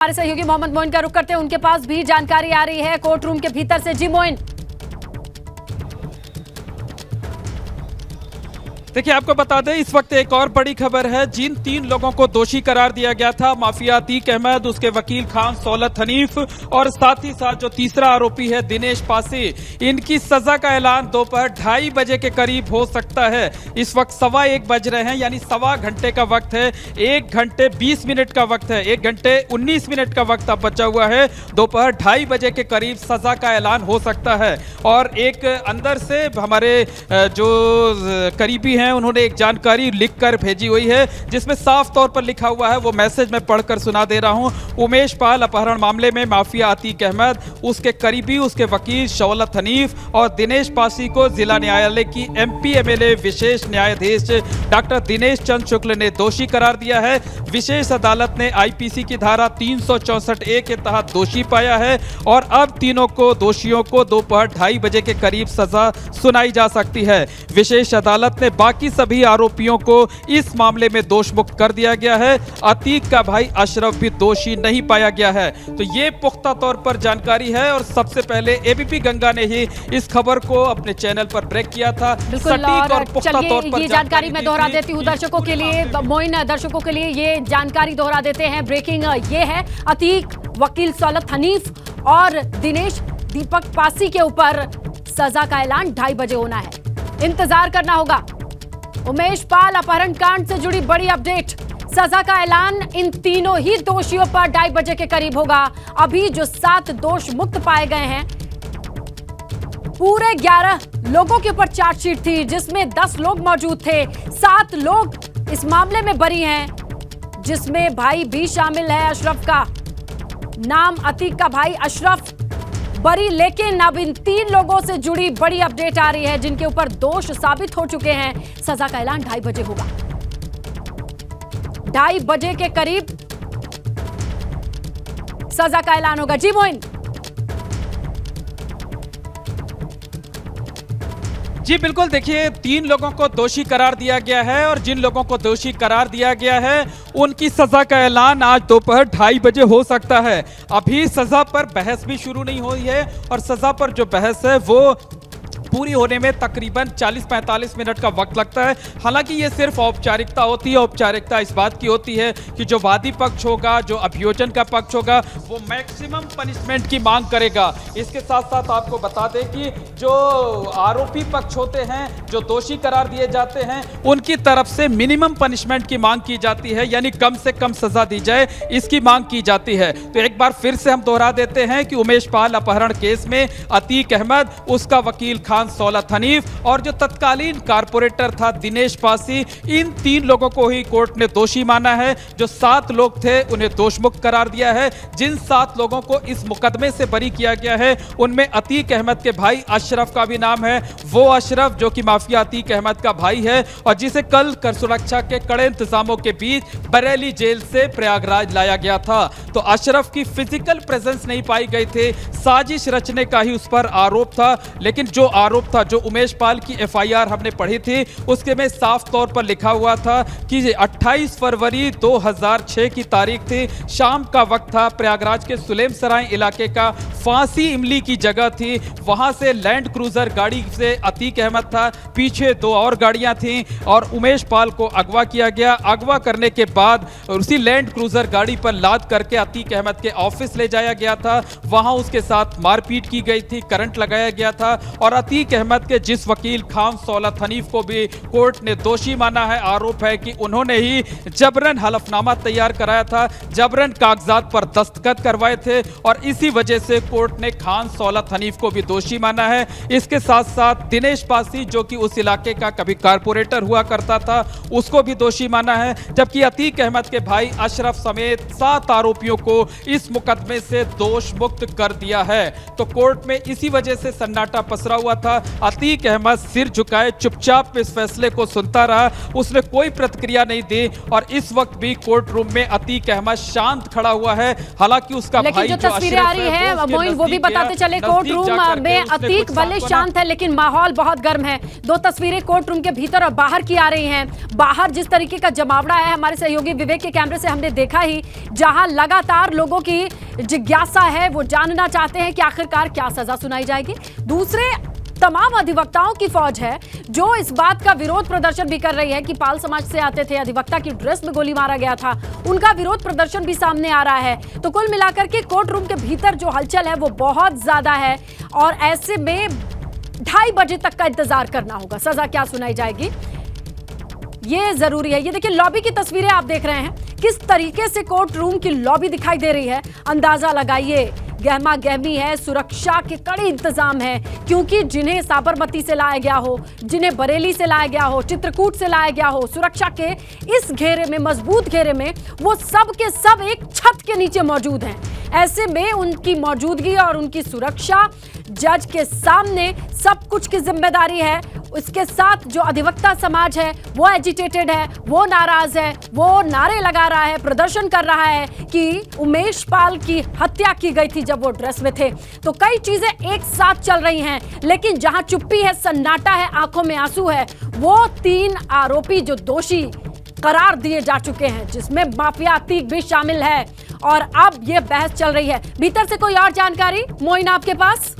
हमारे सहयोगी मोहम्मद मोइन का रुख करते हैं, उनके पास भी जानकारी आ रही है कोर्ट रूम के भीतर से। जी मोइन। देखिए, आपको बता दें इस वक्त एक और बड़ी खबर है। जिन 3 लोगों को दोषी करार दिया गया था, माफिया अतीक अहमद, उसके वकील खान सौलत हनीफ और साथ ही साथ जो तीसरा आरोपी है दिनेश पासी, इनकी सजा का ऐलान दोपहर 2:30 बजे के करीब हो सकता है। इस वक्त 1:15 बज रहे हैं, यानी सवा घंटे का वक्त है। 1 घंटे 20 मिनट का वक्त है, 1 घंटे 19 मिनट का वक्त अब बचा हुआ है। दोपहर 2:30 बजे के करीब सजा का ऐलान हो सकता है। और एक अंदर से हमारे जो करीबी हैं, उन्होंने एक जानकारी लिखकर भेजी हुई है, जिसमें साफ तौर पर लिखा हुआ है, वो मैसेज मैं पढ़कर सुना दे रहा हूं। उमेश पाल अपहरण मामले में माफिया अतीक अहमद, उसके करीबी, उसके वकील सौलत हनीफ और दिनेश पासी को जिला न्यायालय की MP MLA विशेष न्यायाधीश डॉक्टर दिनेश चंद्र शुक्ल ने दोषी करार दिया है। विशेष अदालत ने IPC की धारा 364A के तहत दोषी पाया है और अब तीनों को दोषियों को दोपहर 2:30 बजे के करीब सजा सुनाई जा सकती है। विशेष अदालत ने बाकी सभी आरोपियों को इस मामले में दोष मुक्त कर दिया गया है। अतीक का भाई अशरफ भी दोषी नहीं पाया गया है। तो ये पुख्ता तौर पर जानकारी है और सबसे पहले ABP गंगा ने ही इस खबर को अपने चैनल पर ब्रेक किया था। सटीक और पुख्ता तौर पर ये जानकारी मैं दोहरा देती हूँ दर्शकों के लिए। मोइन, दर्शकों के लिए ये जानकारी दोहरा देते हैं। ब्रेकिंग ये है, अतीक, वकील सौलत हनीफ और दिनेश दीपक पासी के ऊपर सजा का ऐलान 2:30 बजे होना है। इंतजार करना होगा। उमेश पाल अपहरण कांड से जुड़ी बड़ी अपडेट, सजा का ऐलान इन तीनों ही दोषियों पर 2:30 बजे के करीब होगा। अभी जो 7 दोष मुक्त पाए गए हैं, पूरे 11 लोगों के ऊपर चार्जशीट थी, जिसमें 10 लोग मौजूद थे। 7 लोग इस मामले में बरी हैं, जिसमें भाई भी शामिल है अशरफ का। नाम अतीक का भाई अशरफ बरी, लेकिन अब इन 3 लोगों से जुड़ी बड़ी अपडेट आ रही है, जिनके ऊपर दोष साबित हो चुके हैं। सजा का ऐलान 2:30 बजे होगा। 2:30 बजे के करीब सजा का ऐलान होगा। जी मोइन। जी बिल्कुल, देखिए 3 लोगों को दोषी करार दिया गया है और जिन लोगों को दोषी करार दिया गया है उनकी सजा का ऐलान आज दोपहर 2:30 बजे हो सकता है। अभी सजा पर बहस भी शुरू नहीं हुई है और सजा पर जो बहस है वो पूरी होने में तकरीबन 40-45 मिनट का वक्त लगता है। हालांकि ये सिर्फ औपचारिकता होती है। औपचारिकता इस बात की होती है कि जो वादी पक्ष होगा, जो अभियोजन का पक्ष होगा, वो मैक्सिमम पनिशमेंट की मांग करेगा। इसके साथ साथ आपको बता दें कि जो आरोपी पक्ष होते हैं, जो दोषी करार दिए जाते हैं, उनकी तरफ से मिनिमम पनिशमेंट की मांग की जाती है, यानी कम से कम सजा दी जाए, इसकी मांग की जाती है। तो एक बार फिर से हम दोहरा देते हैं कि उमेश पाल अपहरण केस में अतीक अहमद, उसका वकील खान सौलत हनीफ और जो तत्कालीन कारपोरेटर था दिनेश पासी, इन 3 लोगों को ही कोर्ट ने दोषी माना है। जो 7 लोग थे उन्हें दोष मुक्त करार दिया है। जिन 7 लोगों को इस मुकदमे से बरी किया गया है उनमें अतीक अहमद के भाई अशरफ का भी नाम है। वो अशरफ जो कि माफिया अतीक अहमद का भाई है और जिसे कल कर सुरक्षा के कड़े इंतजामों के बीच बरेली जेल से प्रयागराज लाया गया था। तो अशरफ की फिजिकल प्रेजेंस नहीं पाई गई थी, साजिश रचने का ही उस पर आरोप था। लेकिन जो आरोप था, जो उमेश पाल की FIR हमने पढ़ी थी, उसके में साफ तौर पर लिखा हुआ था कि 28 फरवरी 2006 की तारीख थी, शाम का वक्त था, प्रयागराज के सुलेम सराय इलाके का फांसी इमली की जगह थी। वहां से लैंड क्रूजर गाड़ी से अतीक अहमद था, पीछे 2 और गाड़ियां थीं और उमेश पाल को अगवा किया गया। अगवा करने के बाद उसी लैंड क्रूजर गाड़ी पर लाद करके अतीक अहमद के ऑफिस ले जाया गया था। वहां उसके साथ मारपीट की गई थी, करंट लगाया गया था और अतीक अहमद के जिस वकील खान सौलत हनीफ को भी कोर्ट ने दोषी माना है। आरोप है कि उन्होंने ही जबरन हलफनामा तैयार कराया था, जबरन कागजात पर दस्तखत करवाए थे और इसी वजह से कोर्ट ने खान सौलत हनीफ को भी दोषी माना है। इसके साथ साथ दिनेश पासी, जो कि उस इलाके का कभी कारपोरेटर हुआ करता था, उसको भी दोषी माना है। जबकि अतीक अहमद के भाई अशरफ समेत 7 आरोपियों को इस मुकदमे से दोष मुक्त कर दिया है। तो कोर्ट में इसी वजह से सन्नाटा पसरा हुआ था। था। अतीक अहमद सिर झुकाए चुपचाप इस फैसले को सुनता रहा, उसने कोई प्रतिक्रिया नहीं दी और इस वक्त भी कोर्ट रूम में अतीक अहमद शांत खड़ा हुआ है। हालांकि उसका भाई जो तस्वीरें आ रही है मोइन, वो भी बताते चले कोर्ट रूम में अतीक भले शांत है लेकिन माहौल बहुत गर्म है। दो तस्वीरें कोर्ट रूम के भीतर और बाहर की आ रही हैं। बाहर जिस तरीके का जमावड़ा है, हमारे सहयोगी विवेक के कैमरे से हमने देखा ही, जहां लगातार लोगों की जिज्ञासा है, वो जानना चाहते हैं कि आखिरकार क्या सजा सुनाई जाएगी। दूसरे तमाम अधिवक्ताओं की फौज है जो इस बात का विरोध प्रदर्शन भी कर रही है कि पाल समाज से आते थे, अधिवक्ता की ड्रेस में गोली मारा गया था, उनका विरोध प्रदर्शन भी सामने आ रहा है। तो कुल मिलाकर के कोर्ट रूम के भीतर जो हलचल है वो बहुत ज्यादा है और ऐसे में 2:30 बजे तक का इंतजार करना होगा। सजा क्या सुनाई जाएगी ये जरूरी है। ये देखिए लॉबी की तस्वीरें आप देख रहे हैं, किस तरीके से कोर्ट रूम की लॉबी दिखाई दे रही है। अंदाजा लगाइए, गहमा गहमी है, सुरक्षा के कड़े इंतजाम है, क्योंकि जिन्हें साबरमती से लाया गया हो, जिन्हें बरेली से लाया गया हो, चित्रकूट से लाया गया हो, सुरक्षा के इस घेरे में, मजबूत घेरे में, वो सब के सब एक छत के नीचे मौजूद हैं। ऐसे में उनकी मौजूदगी और उनकी सुरक्षा जज के सामने सब कुछ की जिम्मेदारी है। उसके साथ जो अधिवक्ता समाज है वो एजिटेटेड है, वो नाराज है, वो नारे लगा रहा है, प्रदर्शन कर रहा है कि उमेश पाल की हत्या की गई थी जब वो ड्रेस में थे। तो कई चीजें एक साथ चल रही हैं, लेकिन जहां चुप्पी है, सन्नाटा है, आंखों में आंसू है, वो 3 आरोपी जो दोषी करार दिए जा चुके हैं, जिसमें माफिया अतीक भी शामिल है। और अब ये बहस चल रही है। भीतर से कोई और जानकारी मोइन आपके पास?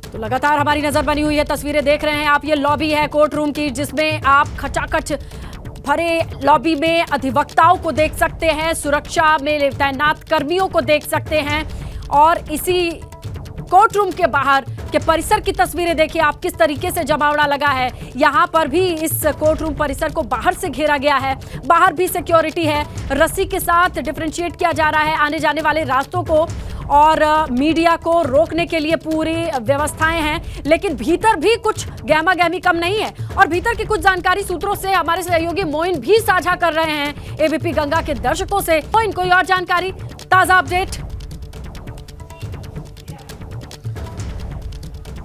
तो लगातार हमारी नजर बनी हुई है, तस्वीरें देख रहे हैं आप। ये लॉबी है कोर्ट रूम की, जिसमें आप खचाखच भरे लॉबी में अधिवक्ताओं को देख सकते हैं, सुरक्षा में तैनात कर्मियों को देख सकते हैं और इसी कोर्ट रूम के बाहर के परिसर की तस्वीरें देखिए आप, किस तरीके से जमावड़ा लगा है। यहाँ पर भी इस कोर्ट रूम परिसर को बाहर से घेरा गया है, बाहर भी सिक्योरिटी है, रस्सी के साथ डिफरेंशिएट किया जा रहा है आने जाने वाले रास्तों को और मीडिया को रोकने के लिए पूरी व्यवस्थाएं हैं। लेकिन भीतर भी कुछ गहमा गहमी कम नहीं है और भीतर की कुछ जानकारी सूत्रों से हमारे सहयोगी मोइन भी साझा कर रहे हैं एबीपी गंगा के दर्शकों से। मोइन, कोई और जानकारी, ताजा अपडेट?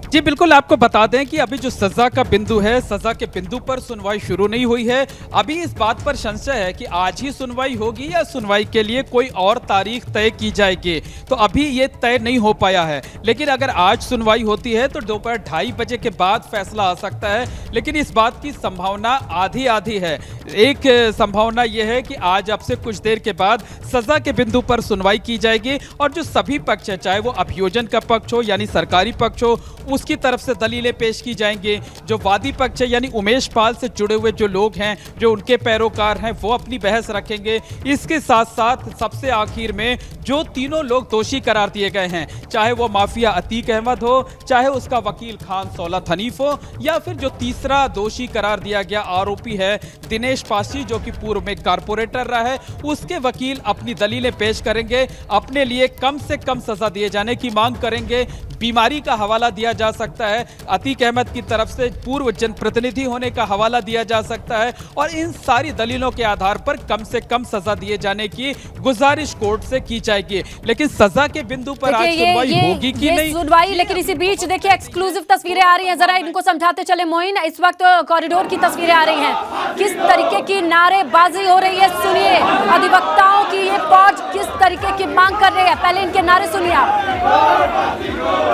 जी बिल्कुल, आपको बता दें कि अभी जो सजा का बिंदु है, सजा के बिंदु पर सुनवाई शुरू नहीं हुई है। अभी इस बात पर संशय है कि आज ही सुनवाई होगी या सुनवाई के लिए कोई और तारीख तय की जाएगी, तो अभी ये तय नहीं हो पाया है। लेकिन अगर आज सुनवाई होती है तो दोपहर 2:30 बजे के बाद फैसला आ सकता है। लेकिन इस बात की संभावना आधी आधी है। एक संभावना यह है कि आज अब से कुछ देर के बाद सजा के बिंदु पर सुनवाई की जाएगी और जो सभी पक्ष है, चाहे वो अभियोजन का पक्ष हो यानी सरकारी पक्ष हो, उसकी तरफ से दलीलें पेश की जाएंगे। जो वादी पक्ष है यानी उमेश पाल से जुड़े हुए जो लोग हैं, जो उनके पैरोकार हैं, वो अपनी बहस रखेंगे। इसके साथ साथ सबसे आखिर में जो तीनों लोग दोषी करार दिए गए हैं, चाहे वो माफिया अतीक अहमद हो, चाहे उसका वकील खान सौलत हनीफ हो, या फिर जो तीसरा दोषी करार दिया गया आरोपी है दिनेश पासी, जो कि पूर्व में कारपोरेटर रहा है, उसके वकील अपनी दलीलें पेश करेंगे, अपने लिए कम से कम सजा दिए जाने की मांग करेंगे। बीमारी का हवाला दिया जा सकता है, अतीक अहमद की तरफ से पूर्व जनप्रतिनिधि होने का हवाला दिया जा सकता है और इन सारी दलीलों के आधार पर कम से कम सजा दिए जाने की गुजारिश कोर्ट से की जाएगी। लेकिन सजा के बिंदु पर आज सुनवाई होगी कि नहीं, सुनवाई। लेकिन इसी बीच देखिए एक्सक्लूसिव तस्वीरें आ रही हैं, जरा इनको समझाते चले मोइन। इस वक्त कॉरिडोर की तस्वीरें आ रही हैं, किस तरीके की नारेबाजी हो रही है, सुनिए। अधिवक्ताओं की ये फौज किस तरीके की मांग कर रही है, पहले इनके नारे सुनिए आप।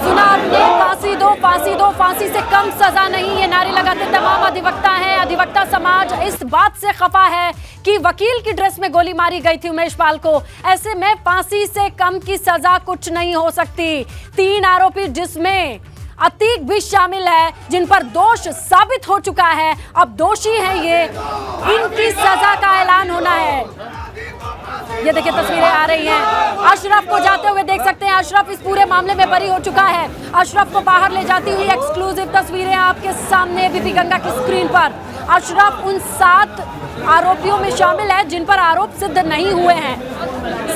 सुना आपने, फांसी दो, फांसी दो, फांसी से कम सजा नहीं, ये नारे लगाते तमाम अधिवक्ता हैं। अधिवक्ता समाज इस बात से खफा है कि वकील की ड्रेस में गोली मारी गई थी उमेश पाल को, ऐसे में फांसी से कम की सजा कुछ नहीं हो सकती। 3 आरोपी जिसमें अतीक भी शामिल है, जिन पर दोष साबित हो चुका है, अब दोषी हैं ये, इनकी सजा का ऐलान होना है। ये देखिए तस्वीरें आ रही हैं, अशरफ को जाते हुए देख सकते हैं। अशरफ इस पूरे मामले में बरी हो चुका है। अशरफ को बाहर ले जाती हुई एक्सक्लूसिव तस्वीरें आपके सामने एबीपी गंगा की स्क्रीन पर। अशरफ उन 7 आरोपियों में शामिल है जिन पर आरोप सिद्ध नहीं हुए हैं।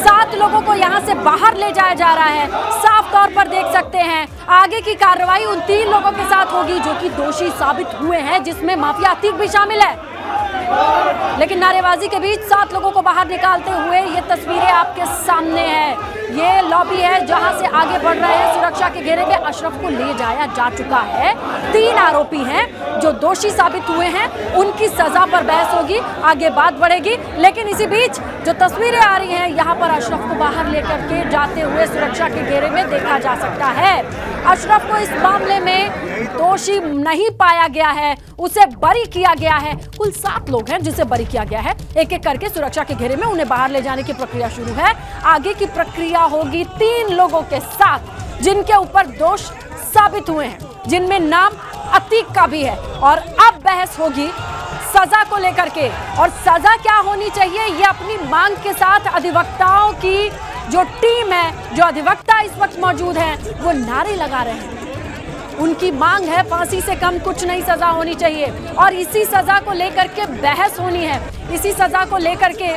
7 लोगों को यहां से बाहर ले जाया जा रहा है। साफ तौर पर देख सकते हैं आगे की कार्रवाई उन 3 लोगों के साथ होगी जो कि दोषी साबित हुए हैं, जिसमें माफिया अतीक भी शामिल है। लेकिन नारेबाजी के बीच 7 लोगों को बाहर निकालते हुए ये तस्वीरें आपके सामने हैं। ये लॉबी है जहां से आगे बढ़ रहे हैं। सुरक्षा के घेरे में अशरफ को ले जाया जा चुका है। 3 आरोपी हैं जो दोषी साबित हुए हैं, उनकी सजा पर बहस होगी, आगे बात बढ़ेगी। लेकिन इसी बीच जो तस्वीरें आ रही हैं, यहाँ पर अशरफ को बाहर लेकर के जाते हुए सुरक्षा के घेरे में देखा जा सकता है। अशरफ को इस मामले में दोषी नहीं पाया गया है, उसे बरी किया गया है। कुल 7 लोग हैं जिसे बरी किया गया है। एक एक करके सुरक्षा के घेरे में उन्हें बाहर ले जाने की प्रक्रिया शुरू है। आगे की प्रक्रिया होगी 3 लोगों के साथ जिनके ऊपर दोष साबित हुए हैं, जिनमें नाम अतीक का भी है। और अब बहस होगी सजा को लेकर के, और सजा क्या होनी चाहिए ये अपनी मांग के साथ अधिवक्ताओं की जो टीम है, जो अधिवक्ता इस वक्त मौजूद हैं, वो नारे लगा रहे हैं। उनकी मांग है फांसी से कम कुछ नहीं सजा होनी चाहिए, और इसी सजा को लेकर के बहस होनी है। इसी सजा को लेकर के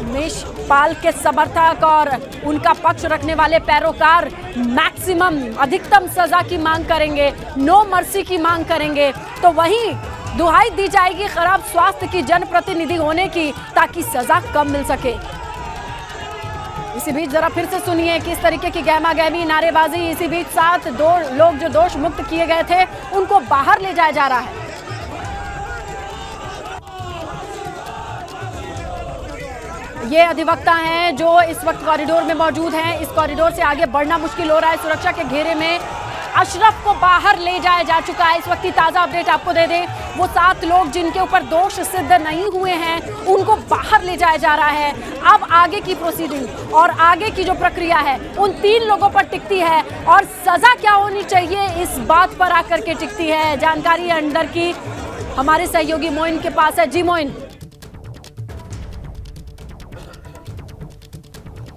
उमेश पाल के समर्थक और उनका पक्ष रखने वाले पैरोकार मैक्सिमम अधिकतम सजा की मांग करेंगे, नो मर्सी की मांग करेंगे। तो वहीं दुहाई दी जाएगी खराब स्वास्थ्य की जनप्रतिनिधि होने की, ताकि सजा कम मिल सके। इसी बीच जरा फिर से सुनिए किस तरीके की गहमा गहमी नारेबाजी। इसी बीच 7 लोग जो दोष मुक्त किए गए थे उनको बाहर ले जाया जा रहा है। ये अधिवक्ता हैं जो इस वक्त कॉरिडोर में मौजूद हैं। इस कॉरिडोर से आगे बढ़ना मुश्किल हो रहा है। सुरक्षा के घेरे में अशरफ को बाहर ले जाया जा चुका है। इस वक्त की ताजा अपडेट आपको दे दें, वो 7 लोग जिनके ऊपर दोष सिद्ध नहीं हुए हैं उनको बाहर ले जाया जा रहा है। अब आगे की प्रोसीडिंग और आगे की जो प्रक्रिया है उन 3 लोगों पर टिकती है, और सजा क्या होनी चाहिए इस बात पर आकर के टिकती है। जानकारी अंदर की हमारे सहयोगी मोइन के पास है। जी मोइन।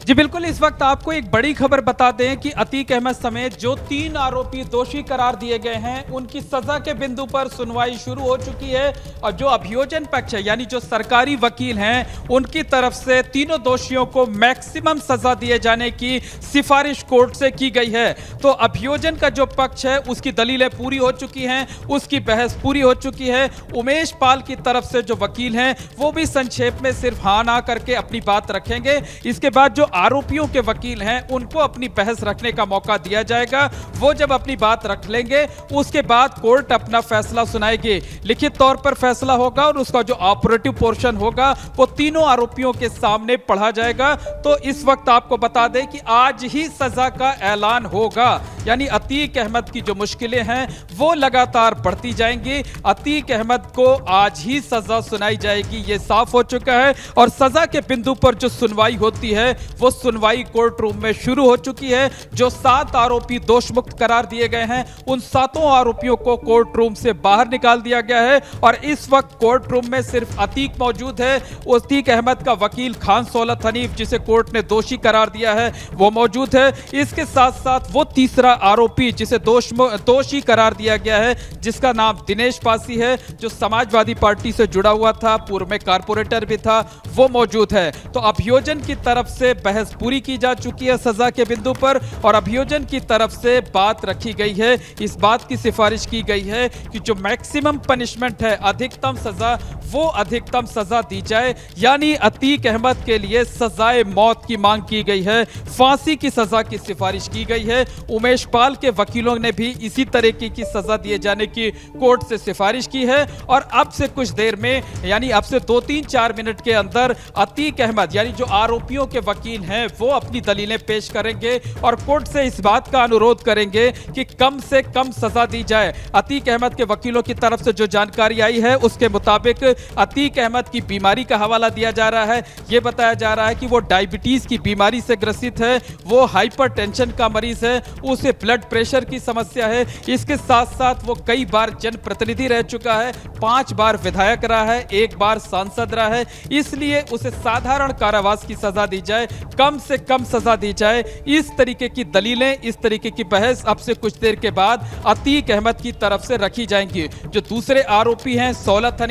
जी बिल्कुल, इस वक्त आपको एक बड़ी खबर बता दें कि अतीक अहमद समेत जो 3 आरोपी दोषी करार दिए गए हैं उनकी सजा के बिंदु पर सुनवाई शुरू हो चुकी है। और जो अभियोजन पक्ष है यानी जो सरकारी वकील हैं उनकी तरफ से तीनों दोषियों को मैक्सिमम सजा दिए जाने की सिफारिश कोर्ट से की गई है। तो अभियोजन का जो पक्ष है उसकी दलीलें पूरी हो चुकी हैं, उसकी बहस पूरी हो चुकी है। उमेश पाल की तरफ से जो वकील हैं वो भी संक्षेप में सिर्फ हाँ ना करके अपनी बात रखेंगे। इसके बाद जो आरोपियों के वकील हैं उनको अपनी बहस रखने का मौका दिया जाएगा। वो जब अपनी बात रख लेंगे उसके बाद कोर्ट अपना फैसला सुनाएगी। लिखित तौर पर फैसला होगा और उसका जो ऑपरेटिव पोर्शन होगा वो तीनों आरोपियों के सामने पढ़ा जाएगा। तो इस वक्त आपको बता दें कि आज ही सजा का ऐलान होगा, यानी अतीक अहमद की जो मुश्किलें हैं वो लगातार बढ़ती जाएंगी। अतीक अहमद को आज ही सजा सुनाई जाएगी, ये साफ हो चुका है। और सजा के बिंदु पर जो सुनवाई होती है वो सुनवाई कोर्ट रूम में शुरू हो चुकी है। जो 7 आरोपी दोष मुक्त करार दिए गए हैं उन 7 आरोपियों को कोर्ट रूम से बाहर निकाल दिया गया है। और इस वक्त कोर्ट रूम में सिर्फ अतीक मौजूद है। अतीक अहमद का वकील खान सौलत हनीफ, जिसे कोर्ट ने दोषी करार दिया है, वो मौजूद है। इसके साथ साथ वो तीसरा आरोपी जिसे दोषी करार दिया गया है, जिसका नाम दिनेश पासी है, जो समाजवादी पार्टी से जुड़ा हुआ था, पूर्व में कारपोरेटर भी था, वो मौजूद है। तो अभियोजन की तरफ से बहस पूरी की जा चुकी है सजा के बिंदु पर, और अभियोजन की तरफ से बात रखी गई है। इस बात की सिफारिश की गई है कि जो मैक्सिमम पनिशमेंट है, अधिकतम सजा, वो अधिकतम सजा दी जाए। यानी अतीक अहमद के लिए सजाए मौत की मांग की गई है, फांसी की सजा की सिफारिश की गई है। उमेश पाल के वकीलों ने भी इसी तरीके की सजा दिए जाने की कोर्ट से सिफारिश की है। और अब से कुछ देर में, यानी अब से 2-3-4 मिनट के अंदर अतीक अहमद यानी जो आरोपियों के वकील हैं वो अपनी दलीलें पेश करेंगे और कोर्ट से इस बात का अनुरोध करेंगे कि कम से कम सजा दी जाए। अतीक अहमद के वकीलों की तरफ से जो जानकारी आई है उसके मुताबिक अतीक अहमद की बीमारी का हवाला दिया जा रहा है। यह बताया जा रहा है कि वो डायबिटीज की बीमारी से ग्रसित है, वो हाइपरटेंशन का मरीज है, उसे ब्लड प्रेशर की समस्या है। इसके साथ साथ वो कई बार जनप्रतिनिधि रह चुका है, 5 बार विधायक रहा है, 1 बार सांसद रहा है, इसलिए उसे साधारण कारावास की सजा दी जाए, कम से कम सजा दी जाए। इस तरीके की दलीलें, इस तरीके की बहस अब से कुछ देर के बाद अतीक अहमद की तरफ से रखी जाएंगी। जो दूसरे आरोपी हैं सौलत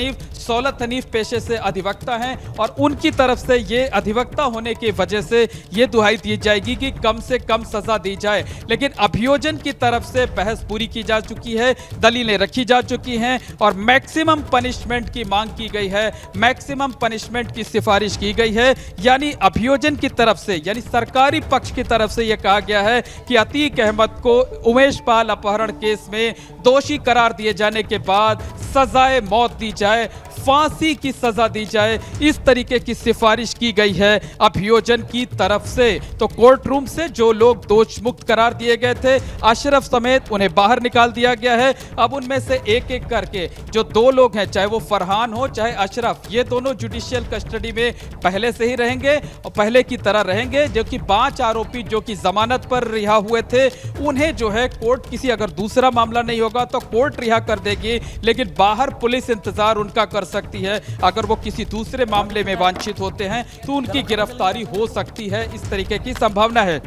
हनीफ पेशे से अधिवक्ता हैं और उनकी तरफ से ये अधिवक्ता होने की वजह से ये दुहाई दी जाएगी कि कम से कम सजा दी जाए। लेकिन अभियोजन की तरफ से बहस पूरी की जा चुकी है, दलीलें रखी जा चुकी हैं और मैक्सिमम पनिशमेंट की मांग की गई है, मैक्सिमम पनिशमेंट की सिफारिश की गई है। यानी अभियोजन की तरफ से, यानी सरकारी पक्ष की तरफ से यह कहा गया है कि अतीक अहमद को उमेश पाल अपहरण केस में दोषी करार दिए जाने के बाद सजाए मौत दी जाए, फांसी की सजा दी जाए, इस तरीके की सिफारिश की गई है अभियोजन की तरफ से। तो कोर्ट रूम से जो लोग दोष मुक्त करार दिए गए थे, अशरफ समेत, उन्हें बाहर निकाल दिया गया है। अब उनमें से एक एक करके जो 2 लोग हैं, चाहे वो फरहान हो चाहे अशरफ, ये दोनों जुडिशियल कस्टडी में पहले से ही रहेंगे और पहले की तरह रहेंगे। जो कि 5 आरोपी जो कि जमानत पर रिहा हुए थे, उन्हें जो है कोर्ट किसी, अगर दूसरा मामला नहीं होगा तो कोर्ट रिहा कर देगी, लेकिन बाहर पुलिस इंतजार उनका कर सकती है। अगर वो किसी दूसरे मामले में वांछित होते हैं तो उनकी गिरफ्तारी हो सकती है, इस तरीके की संभावना है।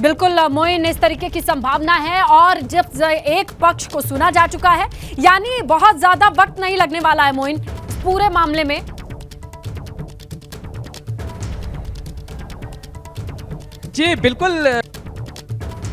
बिल्कुल मोइन, इस तरीके की संभावना है और जब एक पक्ष को सुना जा चुका है, यानी बहुत ज्यादा वक्त नहीं लगने वाला है मोइन पूरे मामले में। जी बिल्कुल,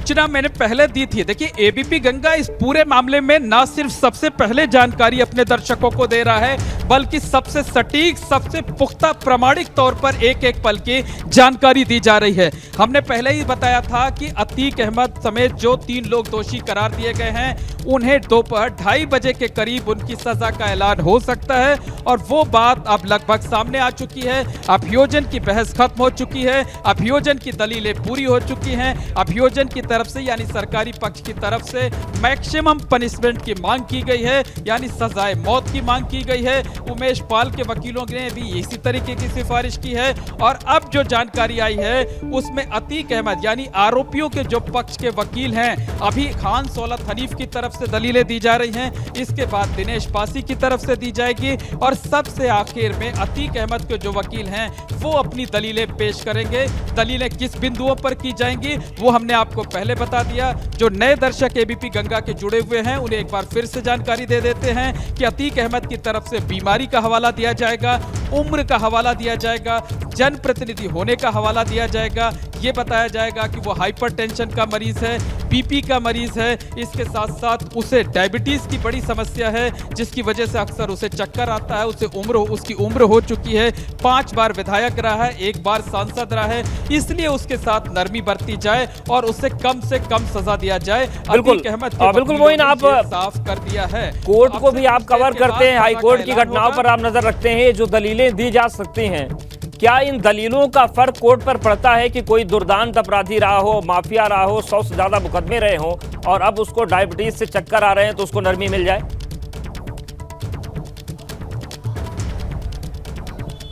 सूचना मैंने पहले दी थी। देखिए, एबीपी गंगा इस पूरे मामले में ना सिर्फ सबसे पहले जानकारी अपने दर्शकों को दे रहा है, बल्कि सबसे सटीक, सबसे पुख्ता, प्रामाणिक तौर पर एक एक पल की जानकारी दी जा रही है। हमने पहले ही बताया था कि अतीक अहमद समेत जो 3 लोग दोषी करार दिए गए हैं, उन्हें दोपहर 2:30 बजे के करीब उनकी सजा का ऐलान हो सकता है और वो बात अब लगभग सामने आ चुकी है। अभियोजन की बहस खत्म हो चुकी है, अभियोजन की दलीलें पूरी हो चुकी हैं, अभियोजन की तरफ से, यानी सरकारी पक्ष की तरफ से मैक्सिमम पनिशमेंट की मांग की गई है, यानी सजाए मौत की मांग की गई है। उमेश पाल के वकीलों ने भी इसी तरीके की सिफारिश की है और अब जो जानकारी आई है उसमें अतीक अहमद, यानी आरोपियों के जो पक्ष के वकील हैं, अभी खान सौलत हनीफ की तरफ से दलीलें दी जा रही हैं, इसके बाद दिनेश पासी की तरफ से दी जाएगी और सबसे आखिर में अतीक अहमद के जो वकील हैं वो अपनी दलीलें पेश करेंगे। दलीलें किस बिंदुओं पर की जाएंगी वो हमने आपको पहले बता दिया। जो नए दर्शक एबीपी गंगा के जुड़े हुए हैं उन्हें एक बार फिर से जानकारी दे देते हैं कि अतीक अहमद की तरफ से बीमारी का हवाला दिया जाएगा, उम्र का हवाला दिया जाएगा, जनप्रतिनिधि होने का हवाला दिया जाएगा, ये बताया जाएगा कि वो हाइपरटेंशन का मरीज है, बीपी का मरीज है, इसके साथ साथ उसे डायबिटीज की बड़ी समस्या है जिसकी वजह से अक्सर उसे चक्कर आता है, उसकी उम्र हो चुकी है, 5 बार विधायक रहा है, 1 बार सांसद रहा है, इसलिए उसके साथ नरमी बरती जाए और उसे कम से कम सजा दिया जाए। बिल्कुल बिल्कुल मोइन, आप साफ कर दिया है। कोर्ट को भी आप कवर करते हैं, हाई कोर्ट की घटनाओं पर आप नजर रखते हैं, जो दलीलें दी जा सकती हैं, क्या इन दलीलों का फर्क कोर्ट पर पड़ता है कि कोई दुर्दांत अपराधी रहा हो, माफिया रहा हो, 100 से ज्यादा मुकदमे रहे हो और अब उसको डायबिटीज से चक्कर आ रहे हैं तो उसको नरमी मिल जाए?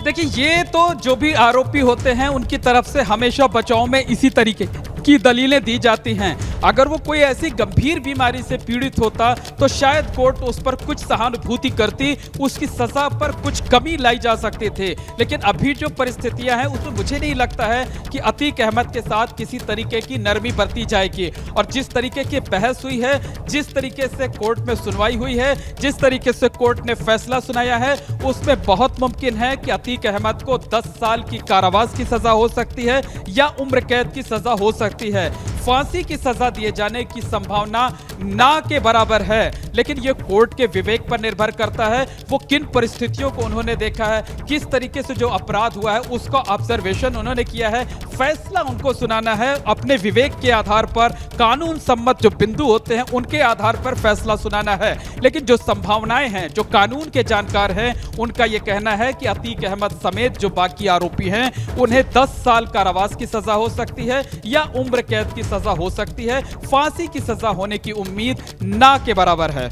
देखिए, ये तो जो भी आरोपी होते हैं उनकी तरफ से हमेशा बचाव में इसी तरीके की दलीलें दी जाती हैं। अगर वो कोई ऐसी गंभीर बीमारी से पीड़ित होता तो शायद कोर्ट उस पर कुछ सहानुभूति करती, उसकी सजा पर कुछ कमी लाई जा सकती थी। लेकिन अभी जो परिस्थितियां हैं उसमें मुझे नहीं लगता है कि अतीक अहमद के साथ किसी तरीके की नरमी बरती जाएगी। और जिस तरीके की बहस हुई है, जिस तरीके से कोर्ट में सुनवाई हुई है, जिस तरीके से कोर्ट ने फैसला सुनाया है, उसमें बहुत मुमकिन है कि अतीक अहमद को 10 साल की कारावास की सजा हो सकती है या उम्र कैद की सजा हो सकती है। फांसी की सजा दिए जाने की संभावना ना के बराबर है, लेकिन यह कोर्ट के विवेक पर निर्भर करता है। वो किन परिस्थितियों को उन्होंने देखा है, किस तरीके से जो अपराध हुआ है उसका ऑब्जर्वेशन उन्होंने किया है, फैसला उनको सुनाना है अपने विवेक के आधार पर, कानून सम्मत जो बिंदु होते हैं उनके आधार पर फैसला सुनाना है। लेकिन जो संभावनाएं हैं, जो कानून के जानकार हैं, उनका यह कहना है कि अतीक अहमद समेत जो बाकी आरोपी हैं उन्हें 10 साल कारावास की सजा हो सकती है या उम्र कैद की सजा हो सकती है। फांसी की सजा होने की उम्मीद ना के बराबर है।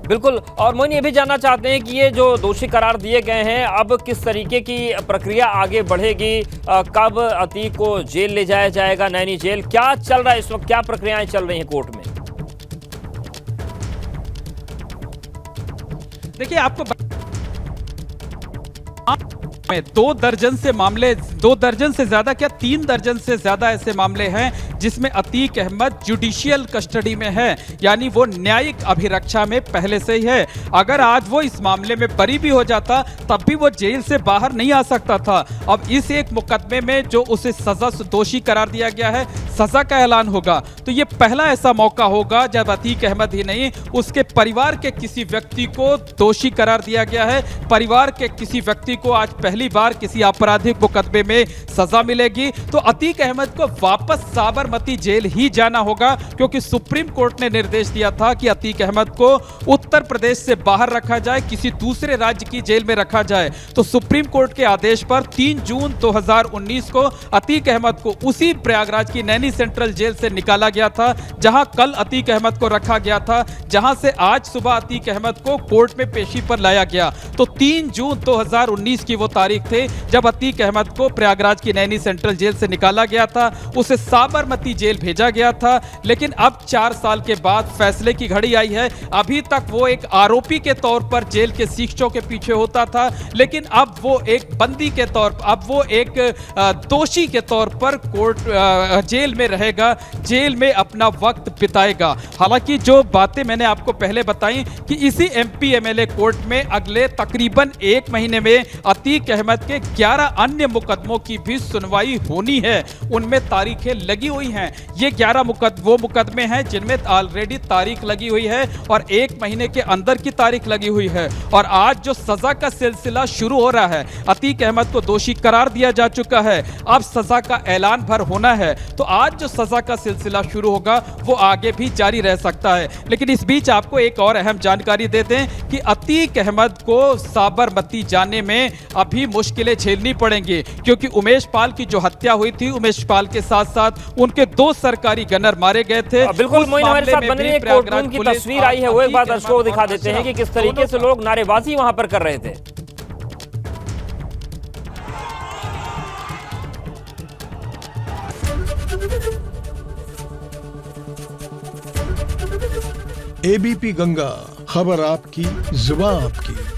बिल्कुल। और मोइन ये भी जानना चाहते हैं कि ये जो दोषी करार दिए गए हैं, अब किस तरीके की प्रक्रिया आगे बढ़ेगी? कब अतीक को जेल ले जाया जाएगा, नैनी जेल? क्या चल रहा है इस वक्त, क्या प्रक्रियाएं चल रही हैं कोर्ट में? देखिए, आपको में 2 दर्जन से ज्यादा, क्या 3 दर्जन से ज्यादा ऐसे मामले हैं जिसमें अतीक अहमद जुडिशियल कस्टडी में है, यानी वो न्यायिक अभिरक्षा में पहले से ही है। अगर आज वो इस मामले में बरी भी हो जाता तब भी वो जेल से बाहर नहीं आ सकता था। अब इस एक मुकदमे में जो उसे सजा दोषी करार दिया गया है, सजा का ऐलान होगा, तो ये पहला ऐसा मौका होगा जब अतीक अहमद ही नहीं, उसके परिवार के किसी व्यक्ति को दोषी करार दिया गया है। परिवार के किसी व्यक्ति को आज पहली बार किसी आपराधिक मुकदमे में सजा मिलेगी। तो अतीक अहमद को वापस साबरमती जेल ही जाना होगा, क्योंकि सुप्रीम कोर्ट ने निर्देश दिया था कि अतीक अहमद को उत्तर प्रदेश से बाहर रखा जाए, किसी दूसरे राज्य की जेल में रखा जाए। तो सुप्रीम कोर्ट के आदेश पर 3 जून 2019 को अतीक अहमद को उसी प्रयागराज की नैनी सेंट्रल जेल से निकाला गया था, जहां कल अतीक अहमद को रखा गया था, जहां से आज सुबह अतीक अहमद को कोर्ट में पेशी पर लाया गया। तो 3 जून 2019 की वो तारीख थे जब अतीक अहमद को प्रयागराज की नैनी सेंट्रल जेल से निकाला गया था, उसे साबरमती जेल भेजा गया था। लेकिन अब 4 साल के बाद फैसले की घड़ी आई है। अभी तक वो एक आरोपी के तौर पर जेल के सीखचों के पीछे होता था, लेकिन अब वो एक बंदी के तौर पर, अब वो एक दोषी के तौर पर कोर्ट जेल में रहेगा, जेल में अपना वक्त बिताएगा। हालांकि जो बातें मैंने आपको पहले बताई कि इसी एमपी एमएलए कोर्ट में अगले तकरीबन 1 महीने में अतीक अहमद के 11 अन्य मुकदमों की भी सुनवाई होनी है, उनमें तारीखें लगी हुई हैं। ये 11 वो मुकदमे हैं जिनमें ऑलरेडी तारीख लगी हुई है और 1 महीने के अंदर की तारीख लगी हुई है। और आज जो सजा का सिलसिला शुरू हो रहा है, अतीक अहमद को दोषी करार दिया जा चुका है, अब सजा का ऐलान भर होना है। तो आज जो सजा का सिलसिला शुरू होगा वो आगे भी जारी रह सकता है। लेकिन इस बीच आपको एक और अहम जानकारी दे दें कि अतीक अहमद को साबरमती जाने में अभी मुश्किलें झेलनी पड़ेंगी, क्योंकि उमेश पाल की जो हत्या हुई थी, उमेश पाल के साथ साथ उनके 2 सरकारी गनर मारे गए थे। बिल्कुल मोइन, हमारे साथ बन रही है कोर्ट रूम की तस्वीर आई है, वो एक बार दर्शकों को दिखा देते हैं कि किस तरीके से लोग नारेबाजी वहां पर कर रहे थे। एबीपी गंगा, खबर आपकी, जुबान आपकी।